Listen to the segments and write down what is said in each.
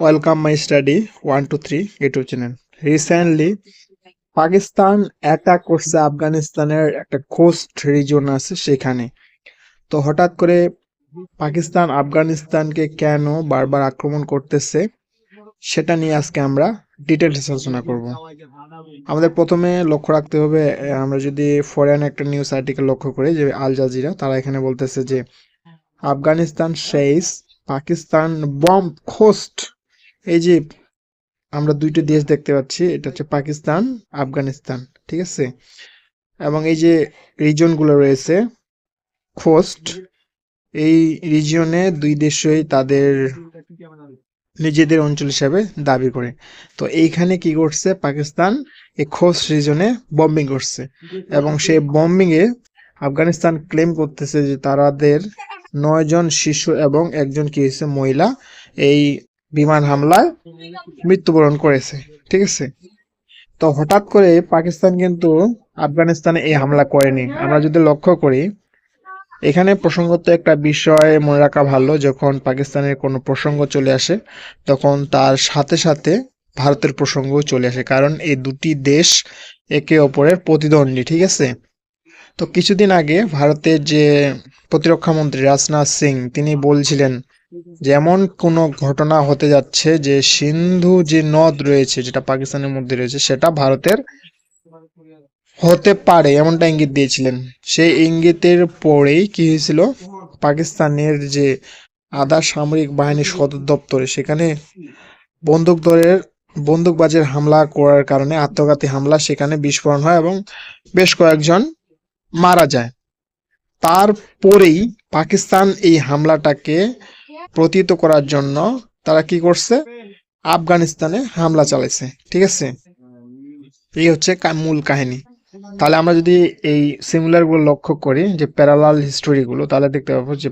Welcome my study 1 2 3 YouTube channel. Recently Pakistan attack করছে আফগানিস্তানের একটা কোস্ট রিজন আছে সেখানে। তো হঠাৎ করে পাকিস্তান আফগানিস্তানকে কেন বারবার আক্রমণ করতেছে সেটা নিয়ে আজকে আমরা ডিটেলস আলোচনা করব। আমাদের প্রথমে লক্ষ্য রাখতে হবে, আমরা যদি ফরেন একটা নিউজ আর্টিকেল লক্ষ্য করি, যে আল জাজিরা, তারা এখানে বলতেছে যে আফগানিস্তান সেইস পাকিস্তান বম্ব কোস্ট। এই যে আমরা দুইটা দেশ দেখতে পাচ্ছি, এটা হচ্ছে পাকিস্তান, আফগানিস্তান, ঠিক আছে। এবং এই যে রিজন গুলো রয়েছে কোস্ট, এই রিজিয়নে দুই দেশই তাদের নিজেদের অঞ্চল হিসাবে দাবি করে। তো এইখানে কি করছে পাকিস্তান, এই কোস্ট রিজনে বম্বিং করছে, এবং সেই বম্বিং এ আফগানিস্তান ক্লেম করতেছে যে তাদের 9 জন শিশু এবং একজন কি হয়েছে মহিলা এই বিমান হামলায় মৃত্যুবরণ করেছে, ঠিক আছে। তো হঠাৎ করে পাকিস্তান কিন্তু আফগানিস্তানে এই হামলা করেনি। আমরা যদি লক্ষ্য করি, এখানে প্রসঙ্গত একটা বিষয় মনে রাখা ভালো, যখন পাকিস্তানের কোনো প্রসঙ্গ চলে আসে তখন তার সাথে সাথে ভারতের প্রসঙ্গও চলে আসে, কারণ এই দুটি দেশ একে অপরের প্রতিদ্বন্দ্বী, ঠিক আছে। তো কিছুদিন আগে ভারতের যে প্রতিরক্ষা মন্ত্রী রাজনাথ সিং, তিনি বলছিলেন যে এমন কোনো ঘটনা হতে যাচ্ছে যে সিন্ধু যে নদ রয়েছে, যেটা পাকিস্তানের মধ্যে রয়েছে, সেটা ভারতের হতে পারে, এমনটা ইঙ্গিত দিয়েছিলেন। সেই ইঙ্গিতের পরেই কি হয়েছিল, পাকিস্তানের যে আধা সামরিক বাহিনীর সদর দপ্তরে, সেখানে বন্দুকধরের বন্দুকবাজের হামলা করার কারণে আত্মঘাতী হামলা, সেখানে বিস্ফোরণ হয় এবং বেশ কয়েকজন মারা যায়। তারপরেই পাকিস্তান এই হামলাটাকে প্রতিহত করার জন্য তারা কি করছে, আফগানিস্তানে হামলা চালাইছে, ঠিক আছে। এই হচ্ছে মূল কাহিনী। তাহলে আমরা যদি এই সিমিলার গুলো লক্ষ্য করি, যে প্যারালাল হিস্টোরি গুলো, তাহলে দেখতে পাবো যে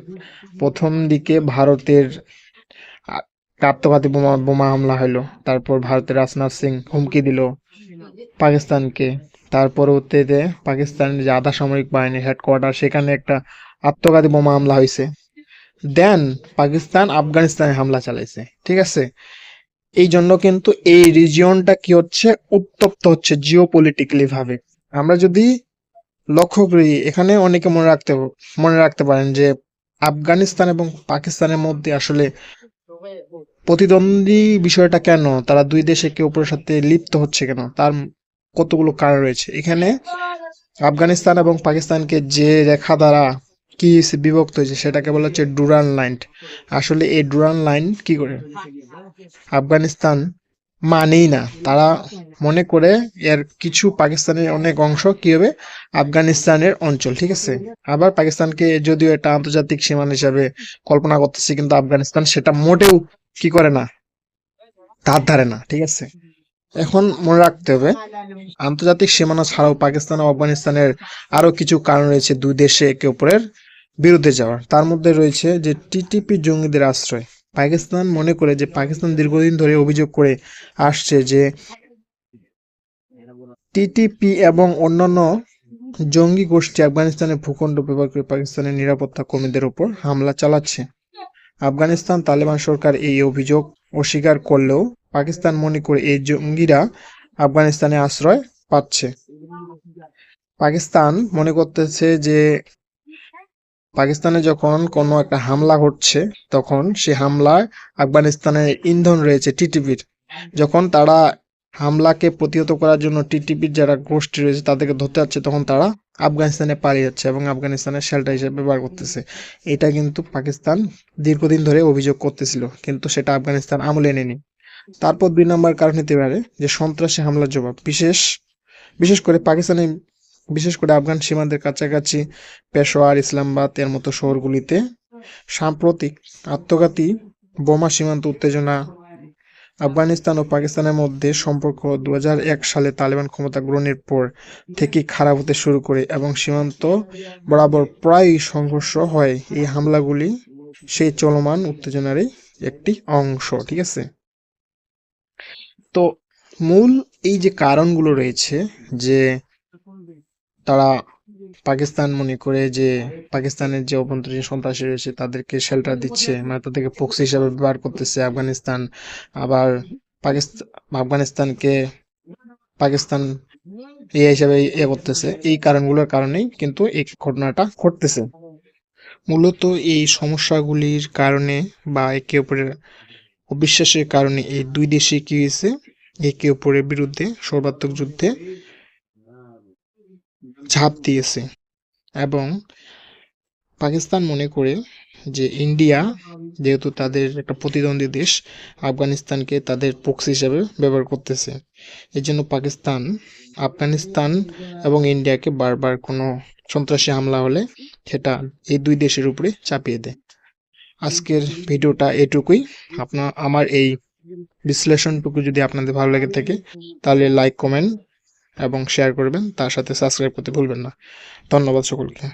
প্রথম দিকে ভারতের আত্মঘাতী বোমা বোমা হামলা হলো, তারপর ভারতের রাজনাথ সিং হুমকি দিল পাকিস্তানকে। তার পরবর্তীতে পাকিস্তানের যে আধা সামরিক বাহিনীর হেডকোয়ার্টার, সেখানে একটা আত্মঘাতী বোমা হামলা হয়েছে। দেন পাকিস্তান আফগানিস্তানে হামলা চালাইছে, ঠিক আছে। এই জন্য কিন্তু এই রিজিয়নটা কি হচ্ছে, উত্তপ্ত হচ্ছে জিওপলিটিক্যালি ভাবে। আমরা যদি লক্ষ্য করি, এখানে অনেকে মনে রাখতে পারেন যে আফগানিস্তান এবং পাকিস্তানের মধ্যে আসলে প্রতিদ্বন্দ্বী বিষয়টা কেন, তারা দুই দেশে একে অপরের সাথে লিপ্ত হচ্ছে কেন, তার কতগুলো কারণ রয়েছে এখানে। আফগানিস্তান এবং পাকিস্তানকে যে রেখা দ্বারা কি বিভক্ত হয়েছে, সেটাকে বলা হচ্ছে ডুরান লাইন। আসলে এই ডুরান লাইন কি করে আফগানিস্তান মানেই না, তারা মনে করে এর কিছু পাকিস্তানের অনেক অংশ কি হবে আফগানিস্তানের অঞ্চল, ঠিক আছে। আবার পাকিস্তানকে যদিও এটা আন্তর্জাতিক সীমানা হিসাবে কল্পনা করতেছে, কিন্তু আফগানিস্তান সেটা মোটেও কি করে না, ধার ধারে না, ঠিক আছে। এখন মনে রাখতে হবে, আন্তর্জাতিক সীমানা ছাড়াও পাকিস্তান ও আফগানিস্তানের আরো কিছু কারণ রয়েছে দুই দেশে একে অপরের বিরুদ্ধে যাওয়ার। তার মধ্যে রয়েছে যে টিটিপি জঙ্গিদের আশ্রয়। পাকিস্তান মনে করে যে পাকিস্তান দীর্ঘদিন ধরে অভিযোগ করে আসছে যে টিটিপি এবং অন্যান্য জঙ্গি গোষ্ঠী আফগানিস্তানের ভূখণ্ড ব্যবহার করে পাকিস্তানের নিরাপত্তা কর্মীদের উপর হামলা চালাচ্ছে। আফগানিস্তান তালেবান সরকার এই অভিযোগ অস্বীকার করলেও পাকিস্তান মনে করে এই জঙ্গিরা আফগানিস্তানে আশ্রয় পাচ্ছে। পাকিস্তান মনে করতেছে যে পাকিস্তানে যখন কোনো একটা হামলা ঘটছে, তখন সে হামলায় আফগানিস্তানের ইন্ধন রয়েছে টিটিপির। যখন তারা হামলাকে প্রতিহত করার জন্য টিটিপির যারা গোষ্ঠী রয়েছে তাদেরকে ধরতে যাচ্ছে, তখন তারা আফগানিস্তানে পালিয়ে যাচ্ছে এবং আফগানিস্তানের শেল্টার হিসেবে ব্যবহার করতেছে। এটা কিন্তু পাকিস্তান দীর্ঘদিন ধরে অভিযোগ করতেছিল, কিন্তু সেটা আফগানিস্তান আমলে নেয়নি। তারপর 2 নম্বর কারণ হতে পারে যে সন্ত্রাসী হামলার জবাব। বিশেষ করে পাকিস্তানে, বিশেষ করে আফগান সীমান্তের কাছাকাছি পেশোয়ার, ইসলামাবাদ এর মতো শহরগুলিতে সাম্প্রতিক আত্মঘাতী বোমা, সীমান্ত উত্তেজনা। আফগানিস্তান ও পাকিস্তানের মধ্যে সম্পর্ক 2001 সালে তালেবান ক্ষমতা গ্রহণের পর থেকে খারাপ হতে শুরু করে এবং সীমান্ত বরাবর প্রায়ই সংঘর্ষ হয়। এই হামলাগুলি সেই চলমান উত্তেজনারই একটি অংশ, ঠিক আছে। তো মূল এই যে কারণগুলো রয়েছে, যে তারা পাকিস্তান মনে করে যে পাকিস্তানের যে অভ্যন্তরীণ সন্ত্রাসী রয়েছে তাদেরকে শেল্টার দিচ্ছে, মানে তাদেরকে প্রক্সি হিসাবে ব্যবহার করতেছে আফগানিস্তান। আবার পাকিস্তান আফগানিস্তানকে পাকিস্তান হিসাবে করতেছে। এই কারণগুলোর কারণেই কিন্তু এই ঘটনাটা ঘটতেছে। মূলত এই সমস্যাগুলির কারণে বা একে অপরের অবিশ্বাসের কারণে এই দুই দেশে কি হয়েছে, একে অপরের বিরুদ্ধে সর্বাত্মক যুদ্ধে ঝাঁপ দিয়েছে। এবং পাকিস্তান মনে করে যে ইন্ডিয়া যেহেতু তাদের একটা প্রতিদ্বন্দ্বী দেশ, আফগানিস্তানকে তাদের প্রক্সি হিসেবে ব্যবহার করতেছে। এই জন্য পাকিস্তান আফগানিস্তান এবং ইন্ডিয়াকে বারবার কোনো সন্ত্রাসী হামলা হলে সেটা এই দুই দেশের উপরে চাপিয়ে দেয়। আজকের ভিডিওটা এটুকুই। আমার এই বিশ্লেষণটুকু যদি আপনাদের ভালো লেগে থাকে তাহলে লাইক, কমেন্ট এবং শেয়ার করবেন, তার সাথে সাবস্ক্রাইব করতে ভুলবেন না। ধন্যবাদ সকলকে।